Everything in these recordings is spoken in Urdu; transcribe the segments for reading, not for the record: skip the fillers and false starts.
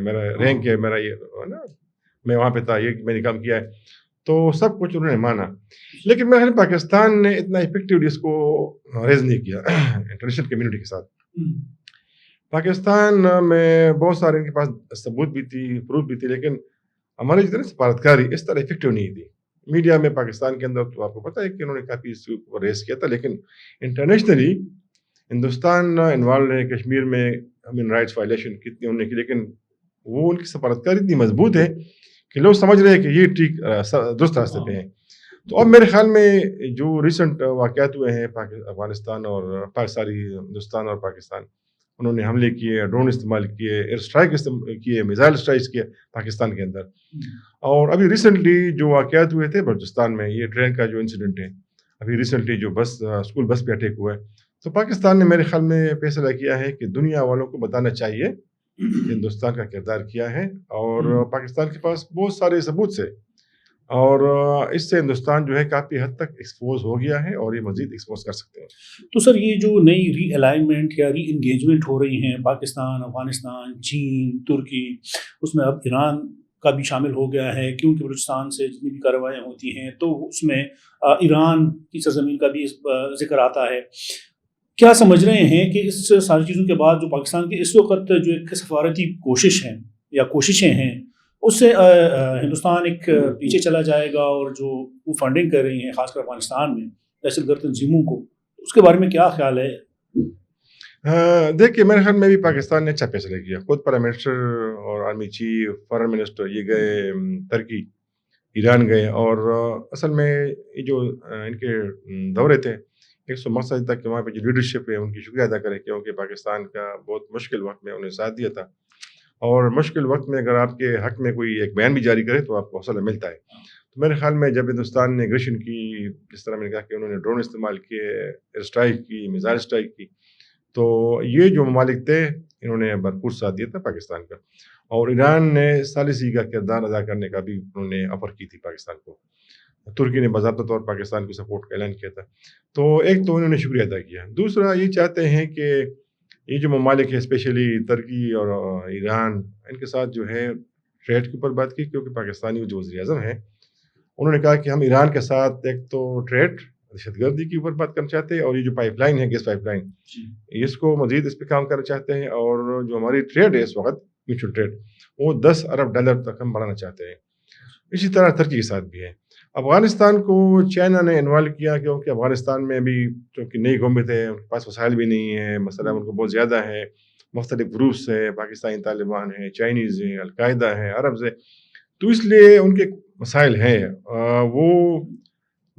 میرا رینک ہے، میرا یہ نا میں وہاں پہ تھا، یہ میں نے کام کیا ہے، تو سب کچھ انہوں نے مانا. لیکن میرا خیال پاکستان نے اتنا افیکٹولی اس کو ریز نہیں کیا انٹرنیشنل کمیونٹی کے ساتھ. پاکستان میں بہت سارے ان کے پاس ثبوت بھی تھی، پروف بھی تھی، لیکن ہماری جو سفارتکاری اس طرح افیکٹو نہیں تھی. میڈیا میں پاکستان کے اندر تو آپ کو پتہ ہے کہ انہوں نے کافی اس کو ریز کیا تھا، لیکن انٹرنیشنلی ہندوستان انوالو ہے کشمیر میں ہیومن رائٹس وائلیشن کتنی انہوں نے کی، لیکن وہ ان کی سفارتکاری اتنی مضبوط ہے کہ لوگ سمجھ رہے ہیں کہ یہ ٹھیک درست راستے پہ ہیں. تو اب میرے خیال میں جو ریسنٹ واقعات ہوئے ہیں افغانستان اور ہندوستان اور پاکستان، انہوں نے حملے کیے، ڈرون استعمال کیے، ایئر اسٹرائک کیے، میزائل اسٹرائک کیے پاکستان کے اندر. اور ابھی ریسنٹلی جو واقعات ہوئے تھے بلوچستان میں، یہ ٹرین کا جو انسیڈنٹ ہے، ابھی ریسنٹلی جو اسکول بس پہ اٹیک ہوا ہے، تو پاکستان نے میرے خیال میں فیصلہ کیا ہے کہ دنیا والوں کو بتانا چاہیے کہ ہندوستان کا کردار کیا ہے، اور پاکستان کے پاس بہت سارے ثبوت سے، اور اس سے ہندوستان جو ہے کافی حد تک ایکسپوز ہو گیا ہے اور یہ مزید ایکسپوز کر سکتے ہیں. تو سر یہ جو نئی ری الائنمنٹ یا ری انگیجمنٹ ہو رہی ہیں پاکستان، افغانستان، چین، ترکی، اس میں اب ایران کا بھی شامل ہو گیا ہے، کیونکہ بلوچستان سے جتنی بھی کارروائیاں ہوتی ہیں تو اس میں ایران کی سرزمین کا بھی ذکر آتا ہے. کیا سمجھ رہے ہیں کہ اس ساری چیزوں کے بعد جو پاکستان کی اس وقت جو ایک سفارتی کوشش ہے یا کوششیں ہیں، اس سے ہندوستان ایک پیچھے چلا جائے گا، اور جو وہ فنڈنگ کر رہی ہیں خاص کر افغانستان میں دہشت گرد تنظیموں کو، اس کے بارے میں کیا خیال ہے؟ دیکھیے میرے خیال میں بھی پاکستان نے اچھا فیصلہ کیا. خود پرائم منسٹر اور آرمی چیف، فارن منسٹر یہ گئے ترکی، ایران گئے، اور اصل میں یہ جو ان کے دورے تھے ایک سو مقصد تک کہ وہاں پہ جو لیڈرشپ ہے ان کی شکریہ ادا کریں، کیونکہ پاکستان کا بہت مشکل وقت میں انہیں ساتھ دیا تھا، اور مشکل وقت میں اگر آپ کے حق میں کوئی ایک بیان بھی جاری کرے تو آپ کو حوصلہ ملتا ہے. تو میرے خیال میں جب ہندوستان نے ایگریشن کی، جس طرح میں نے کہا کہ انہوں نے ڈرون استعمال کیے، ایئر اسٹرائک کی، میزائل اسٹرائک کی، تو یہ جو ممالک تھے انہوں نے بھرپور ساتھ دیا تھا پاکستان کا. اور ایران نے ثالثی کا کردار ادا کرنے کا بھی انہوں نے آفر کی تھی پاکستان کو. ترکی نے باضابطہ طور پاکستان کو سپورٹ کا اعلان کیا تھا. تو ایک تو انہوں نے شکریہ ادا کیا. دوسرا یہ چاہتے ہیں کہ یہ جو ممالک ہے اسپیشلی ترکی اور ایران، ان کے ساتھ جو ہے ٹریڈ کے اوپر بات کی، کیونکہ پاکستانی جو وزیر اعظم ہیں انہوں نے کہا کہ ہم ایران کے ساتھ ایک تو ٹریڈ، دہشت گردی کے اوپر بات کرنا چاہتے ہیں، اور یہ جو پائپ لائن ہے، گیس پائپ لائن، اس کو مزید اس پہ کام کرنا چاہتے ہیں، اور جو ہماری ٹریڈ ہے اس وقت میوچل ٹریڈ، وہ $10 ارب تک ہم بڑھانا چاہتے ہیں. اسی طرح ترکی کے ساتھ بھی ہے. افغانستان کو چائنا نے انوالو کیا، کیونکہ افغانستان میں ابھی چونکہ نئی گورنمنٹ ہے، ان کے پاس وسائل بھی نہیں ہیں، مسئلہ ان کو بہت زیادہ ہے، مختلف گروپس ہیں، پاکستانی طالبان ہیں، چائنیز ہیں، القاعدہ ہیں، عربز ہیں، تو اس لیے ان کے مسائل ہیں. وہ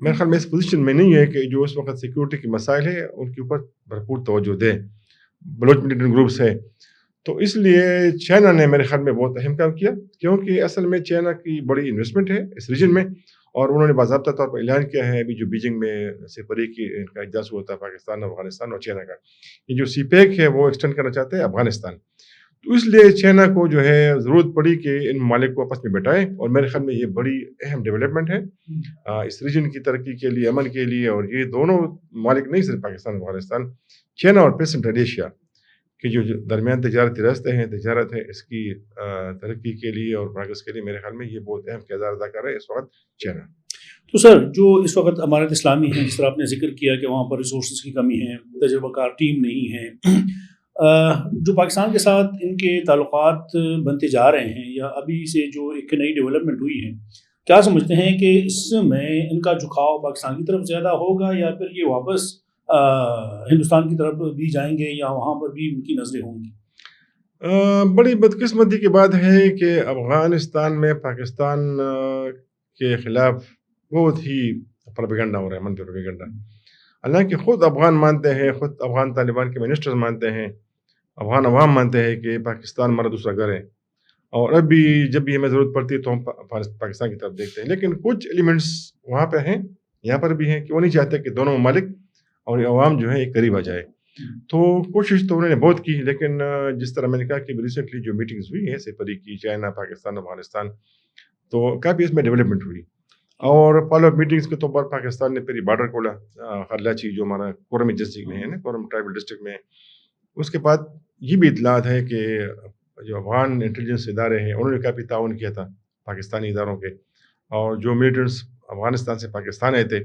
میرے خیال میں اس پوزیشن میں نہیں ہے کہ جو اس وقت سیکورٹی کے مسائل ہیں ان کے اوپر بھرپور توجہ دے. بلوچ ملیٹنٹ گروپس ہیں، تو اس لیے چائنا نے میرے خیال میں بہت اہم کام کیا، کیونکہ اصل میں چائنا کی بڑی انویسٹمنٹ ہے اس ریجن میں، اور انہوں نے باضابطہ طور پر اعلان کیا ہے ابھی جو بیجنگ میں سفری کی ان کا اجلاس ہوا تھا پاکستان، افغانستان اور چائنا کا، یہ جو سی پیک ہے وہ ایکسٹینڈ کرنا چاہتے ہیں افغانستان. تو اس لیے چائنا کو جو ہے ضرورت پڑی کہ ان ممالک کو آپس میں بیٹھائیں، اور میرے خیال میں یہ بڑی اہم ڈیولپمنٹ ہے اس ریجن کی ترقی کے لیے، امن کے لیے. اور یہ دونوں ممالک نہیں صرف پاکستان افغانستان، چائنا اور سنٹرل ایشیا کہ جو درمیان تجارتی راستے ہیں، تجارت ہے، اس کی ترقی کے لیے اور پروگرس کے لیے میرے خیال میں یہ بہت اہم کردار ادا کر رہا ہے اس وقت چائنا. تو سر جو اس وقت امارت اسلامی ہے، جس طرح آپ نے ذکر کیا کہ وہاں پر ریسورسز کی کمی ہے، تجربہ کار ٹیم نہیں ہے، جو پاکستان کے ساتھ ان کے تعلقات بنتے جا رہے ہیں، یا ابھی سے جو ایک نئی ڈیولپمنٹ ہوئی ہے، کیا سمجھتے ہیں کہ اس میں ان کا جھکاؤ پاکستان کی طرف زیادہ ہوگا، یا پھر یہ واپس ہندوستان کی طرف بھی جائیں گے، یا وہاں پر بھی ان کی نظریں ہوں گی؟ بڑی بدقسمتی کی بات ہے کہ افغانستان میں پاکستان کے خلاف بہت ہی پروپیگنڈا ہو رہا ہے، من پروپیگنڈا. حالانکہ خود افغان مانتے ہیں، خود افغان طالبان کے منسٹر مانتے ہیں، افغان عوام مانتے ہیں کہ پاکستان ہمارا دوسرا گھر ہے، اور اب بھی جب بھی ہمیں ضرورت پڑتی ہے تو ہم پاکستان کی طرف دیکھتے ہیں. لیکن کچھ ایلیمنٹس وہاں پہ ہیں، یہاں پر بھی ہیں کہ وہ نہیں چاہتے کہ دونوں ممالک اور عوام جو ہے ایک قریب آ جائے. تو کوشش تو انہوں نے بہت کی، لیکن جس طرح میں نے کہا کہ ریسنٹلی جو میٹنگز ہوئی ہیں سفری کی، چائنا، پاکستان، افغانستان، تو کافی اس میں ڈیولپمنٹ ہوئی. اور فالو اپ میٹنگز کے طور پر پاکستان نے پھر بارڈر کھولا خرلاچی جو ہمارا کورم ڈسٹرکٹ میں ہے نا، کورم ٹرائبل ڈسٹرکٹ میں. اس کے بعد یہ بھی اطلاعات ہے کہ جو افغان انٹیلیجنس ادارے ہیں انہوں نے کافی تعاون کیا تھا پاکستانی اداروں کے، اور جو ملیٹنٹس افغانستان سے پاکستان آئے تھے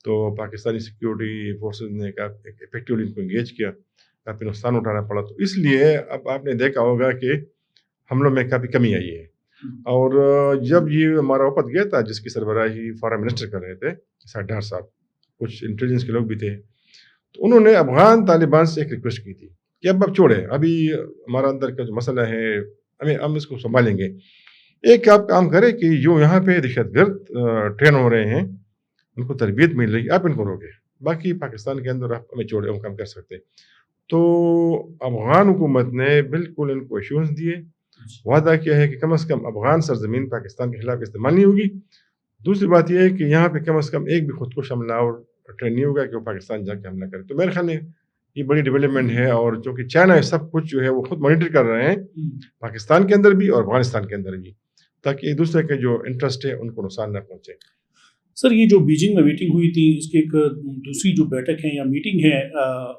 تو پاکستانی سیکیورٹی فورسز نے کافی افیکٹولی ان کو انگیج کیا، کافی نقصان اٹھانا پڑا. تو اس لیے اب آپ نے دیکھا ہوگا کہ حملوں میں کافی کمی آئی ہے. اور جب یہ ہمارا وفد گیا تھا جس کی سربراہی فارن منسٹر کر رہے تھے سردار صاحب، کچھ انٹیلیجنس کے لوگ بھی تھے، تو انہوں نے افغان طالبان سے ایک ریکویسٹ کی تھی کہ اب چھوڑیں، ابھی ہمارا اندر کا جو مسئلہ ہے ہم اس کو سنبھالیں گے. ایک آپ کام کریں کہ جو یہاں پہ دہشت گرد ٹرین ہو رہے ہیں ان کو تربیت مل رہی، آپ ان کو روکیں، باقی پاکستان کے اندر آپ ہمیں چھوڑیں، ہم کام کر سکتے. تو افغان حکومت نے بالکل ان کو ایشورنس دیے، وعدہ کیا ہے کہ کم از کم افغان سرزمین پاکستان کے خلاف استعمال نہیں ہوگی. دوسری بات یہ ہے کہ یہاں پہ کم از کم ایک بھی خود کش حملہ اور ٹرین نہیں ہوگا کہ وہ پاکستان جا کے حملہ کرے. تو میرے خیال میں یہ بڑی ڈیولپمنٹ ہے، اور چونکہ چائنا سب کچھ جو ہے وہ خود مانیٹر کر رہے ہیں پاکستان کے اندر بھی اور افغانستان کے اندر بھی، تاکہ ایک دوسرے کے جو انٹرسٹ ہے ان کو نقصان نہ پہنچے. سر یہ جو بیجنگ میں میٹنگ ہوئی تھی اس کی ایک دوسری جو بیٹھک ہے یا میٹنگ ہے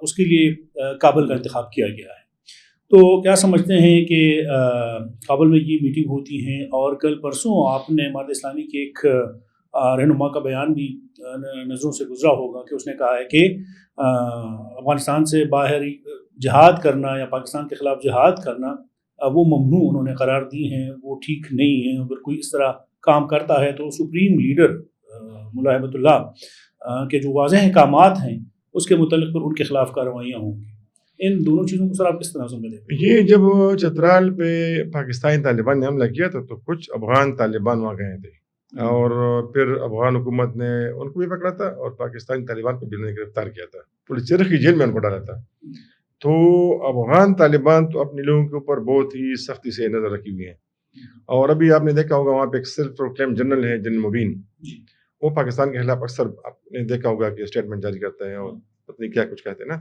اس کے لیے کابل کا انتخاب کیا گیا ہے، تو کیا سمجھتے ہیں کہ کابل میں یہ میٹنگ ہوتی ہیں؟ اور کل پرسوں آپ نے امارت اسلامی کے ایک رہنما کا بیان بھی نظروں سے گزرا ہوگا کہ اس نے کہا ہے کہ افغانستان سے باہر جہاد کرنا یا پاکستان کے خلاف جہاد کرنا وہ ممنوع انہوں نے قرار دی ہیں، وہ ٹھیک نہیں ہے. اگر کوئی اس طرح کام کرتا ہے تو سپریم لیڈر ملا ہیبت اللہ کے جو واضح احکامات ہیں اس کے متعلق پر ان کے خلاف کارروائیاں ہوں گی. ان دونوں چیزوں کو سر آپ کس طرح سمجھتے ہیں؟ یہ جب چترال پہ پاکستانی طالبان نے حملہ کیا تھا تو کچھ افغان طالبان وہاں گئے تھے، اور پھر افغان حکومت نے ان کو بھی پکڑا تھا اور پاکستانی طالبان کو بھی انہوں نے گرفتار کیا تھا، پولیس چرخ کی جیل میں ان کو ڈالا تھا. تو افغان طالبان تو اپنے لوگوں کے اوپر بہت ہی سختی سے نظر رکھی ہوئی ہیں. اور ابھی آپ نے دیکھا ہوگا وہاں پہ ایک سیلف پروکلیم جنرل ہے جنرل مبین، وہ پاکستان کے خلاف اکثر آپ نے دیکھا ہوگا کہ اسٹیٹمنٹ جاری کرتا ہے اور پتہ نہیں کیا کچھ کہتے ہیں نا.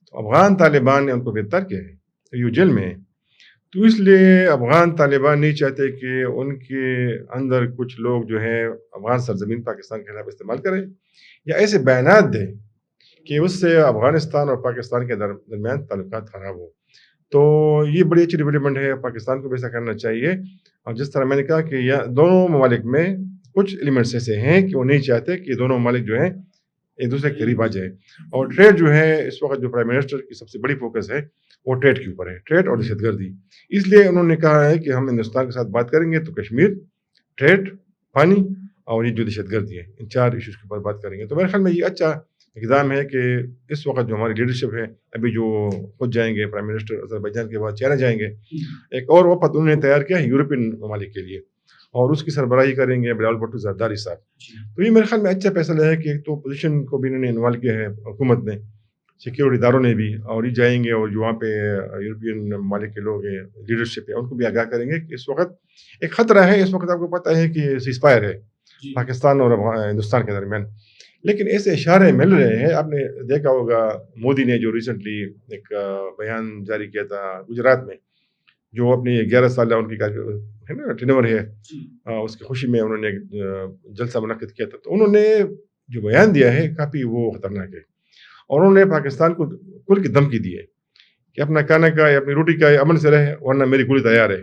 تو افغان طالبان نے ان کو گرفتار کیا ہے، تو یہ جیل میں ہے. تو اس لیے افغان طالبان نہیں چاہتے کہ ان کے اندر کچھ لوگ جو ہیں افغان سرزمین پاکستان کے خلاف استعمال کریں یا ایسے بیانات دیں کہ اس سے افغانستان اور پاکستان کے درمیان تعلقات خراب ہو. تو یہ بڑی اچھی ڈیولپمنٹ ہے، پاکستان کو بھی ایسا کرنا چاہیے. اور جس طرح میں نے کہا کہ دونوں ممالک میں کچھ ایلیمنٹس ایسے ہیں کہ وہ نہیں چاہتے کہ دونوں ممالک جو ہیں ایک دوسرے کے قریب آ جائے. اور ٹریڈ جو ہے اس وقت جو پرائم منسٹر کی سب سے بڑی فوکس ہے وہ ٹریڈ کے اوپر ہے، ٹریڈ اور دہشت گردی. اس لیے انہوں نے کہا ہے کہ ہم ہندوستان کے ساتھ بات کریں گے تو کشمیر، ٹریڈ، پانی اور یہ جو دہشت گردی ہے، ان 4 ایشوز کے اوپر بات کریں گے. تو میرے خیال میں یہ اچھا اقدام ہے کہ اس وقت جو ہماری لیڈرشپ ہے، ابھی جو خود جائیں گے پرائم منسٹر اذربائیجان کے بعد چائنا جائیں گے، ایک اور وفد انہوں نے تیار کیا ہے یورپین ممالک کے لیے، اور اس کی سربراہی کریں گے بلاول بھٹو زرداری صاحب. تو یہ میرے خیال میں اچھا فیصلہ ہے کہ ایک تو پوزیشن کو بھی انہوں نے انوالو کیا ہے حکومت نے، سیکیورٹی اداروں نے بھی، اور یہ جائیں گے اور جو وہاں پہ یورپین ممالک کے لوگ ہیں لیڈرشپ ہے ان کو بھی آگاہ کریں گے کہ اس وقت ایک خطرہ ہے. اس وقت آپ کو پتہ ہے کہ سیز فائر ہے پاکستان اور ہندوستان کے درمیان، لیکن ایسے اشارے مل رہے ہیں. آپ نے دیکھا ہوگا مودی نے جو ریسنٹلی ایک بیان جاری کیا تھا گجرات میں، جو اپنی 11 سالہ ان کی ہے نا ٹینور ہے، اس کی خوشی میں انہوں نے جلسہ منعقد کیا تھا. تو انہوں نے جو بیان دیا ہے کافی وہ خطرناک ہے، اور انہوں نے پاکستان کو کل کی دھمکی دی ہے کہ اپنا کھانا کا یا اپنی روٹی کا امن سے رہے ورنہ میری گولی تیار ہے.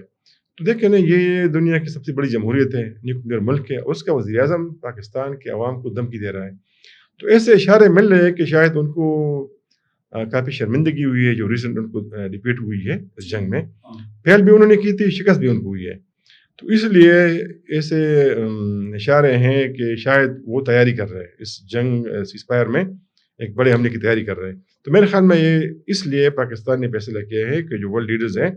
تو دیکھیں نا، یہ دنیا کی سب سے بڑی جمہوریت ہے، نیوکلیئر ملک ہے، اس کا وزیر اعظم پاکستان کے عوام کو دھمکی دے رہا ہے. تو ایسے اشارے مل رہے ہیں کہ شاید ان کو کافی شرمندگی ہوئی ہے جو ریسنٹ ان کو ڈیفیٹ ہوئی ہے اس جنگ میں. پہل بھی انہوں نے کی تھی، شکست بھی ان کو ہوئی ہے. تو اس لیے ایسے اشارے ہیں کہ شاید وہ تیاری کر رہے ہیں اس جنگ سیز فائر میں، ایک بڑے حملے کی تیاری کر رہے ہیں. تو میرے خیال میں یہ اس لیے پاکستان نے فیصلہ کیا ہے کہ جو ورلڈ لیڈرز ہیں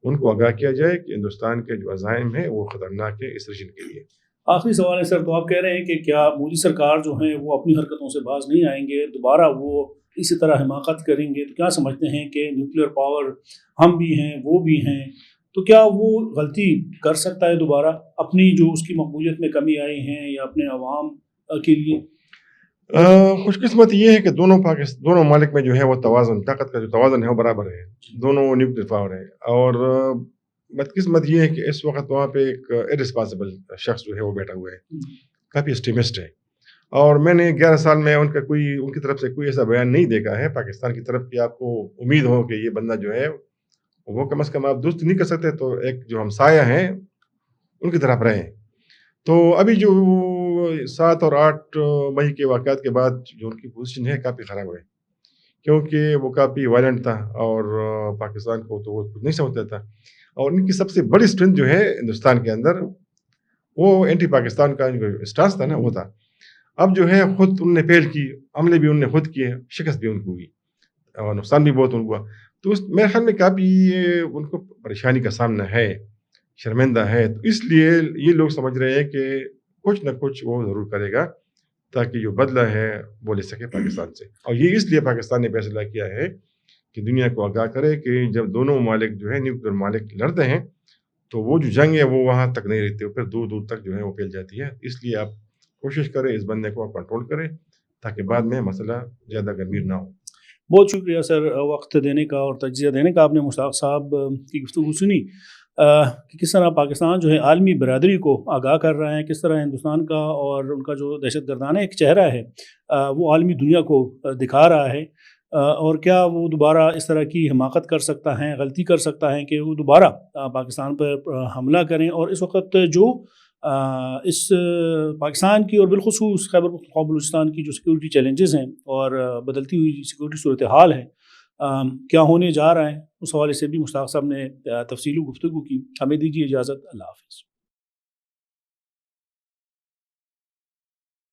ان کو آگاہ کیا جائے کہ ہندوستان کے جو عزائم ہیں وہ خطرناک ہے اس ریجن کے لیے. آخری سوال ہے سر، تو آپ کہہ رہے ہیں کہ کیا مودی سرکار جو ہیں وہ اپنی حرکتوں سے باز نہیں آئیں گے، دوبارہ وہ اسی طرح حماقت کریں گے؟ تو کیا سمجھتے ہیں کہ نیوکلیئر پاور ہم بھی ہیں وہ بھی ہیں، تو کیا وہ غلطی کر سکتا ہے دوبارہ اپنی جو اس کی مقبولیت میں کمی آئی ہیں یا اپنے عوام کے لیے؟ خوش قسمت یہ ہے کہ دونوں ممالک میں جو ہے وہ توازن، طاقت کا جو توازن ہے وہ برابر ہے، دونوں نیوکلیئر پاور ہے. اور بدقسمت یہ ہے کہ اس وقت وہاں پہ ایک ارسپانسبل شخص جو ہے وہ بیٹھا ہوا ہے، کافی ایکسٹریمسٹ ہے. اور میں نے 11 سال میں ان کی طرف سے کوئی ایسا بیان نہیں دیکھا ہے پاکستان کی طرف کہ آپ کو امید ہو کہ یہ بندہ جو ہے وہ کم از کم آپ دوست نہیں کر سکتے تو ایک جو ہمسایہ ہیں ان کی طرف رہیں۔ تو ابھی جو 7 اور 8 مئی کے واقعات کے بعد جو ان کی پوزیشن ہے کافی خراب ہوئی، کیونکہ وہ کافی وائلنٹ تھا اور پاکستان کو تو وہ کچھ نہیں سمجھتا تھا، اور ان کی سب سے بڑی اسٹرینتھ جو ہے ہندوستان کے اندر وہ اینٹی پاکستان کا جو اسٹانس تھا نا وہ تھا۔ اب جو ہے خود انہوں نے فیل کی، حملے بھی انہوں نے خود کیے، شکست بھی ان کو ہوئی اور نقصان بھی بہت ان کو ہوا۔ تو میرے خیال میں کافی ان کو پریشانی کا سامنا ہے، شرمندہ ہے، تو اس لیے یہ لوگ سمجھ رہے ہیں کہ کچھ نہ کچھ وہ ضرور کرے گا تاکہ جو بدلہ ہے وہ لے سکے پاکستان سے۔ اور یہ اس لیے پاکستان نے فیصلہ کیا ہے کہ دنیا کو آگاہ کرے کہ جب دونوں ممالک جو ہے نیوکلیر ممالک لڑتے ہیں تو وہ جو جنگ ہے وہ وہاں تک نہیں رہتی، پھر دور دور تک جو ہے وہ پھیل جاتی ہے۔ اس لیے آپ کوشش کریں اس بندے کو آپ کنٹرول کریں تاکہ بعد میں مسئلہ زیادہ گمبھیر نہ ہو۔ بہت شکریہ سر وقت دینے کا اور تجزیہ دینے کا۔ آپ نے مشتاق صاحب کی گفتگو سنی کہ کس طرح پاکستان جو ہے عالمی برادری کو آگاہ کر رہا ہے، کس طرح ہندوستان کا اور ان کا جو دہشت گردانہ ایک چہرہ ہے وہ عالمی دنیا کو دکھا رہا ہے، اور کیا وہ دوبارہ اس طرح کی حماقت کر سکتا ہے، غلطی کر سکتا ہے کہ وہ دوبارہ پاکستان پر حملہ کریں۔ اور اس وقت جو اس پاکستان کی اور بالخصوص خیبر پختونخوا بلوچستان کی جو سیکورٹی چیلنجز ہیں اور بدلتی ہوئی سیکورٹی صورتحال ہے، کیا ہونے جا رہا ہے، اس حوالے سے بھی مشتاق صاحب نے تفصیلی گفتگو کی۔ ہمیں دیجیے اجازت، اللہ حافظ۔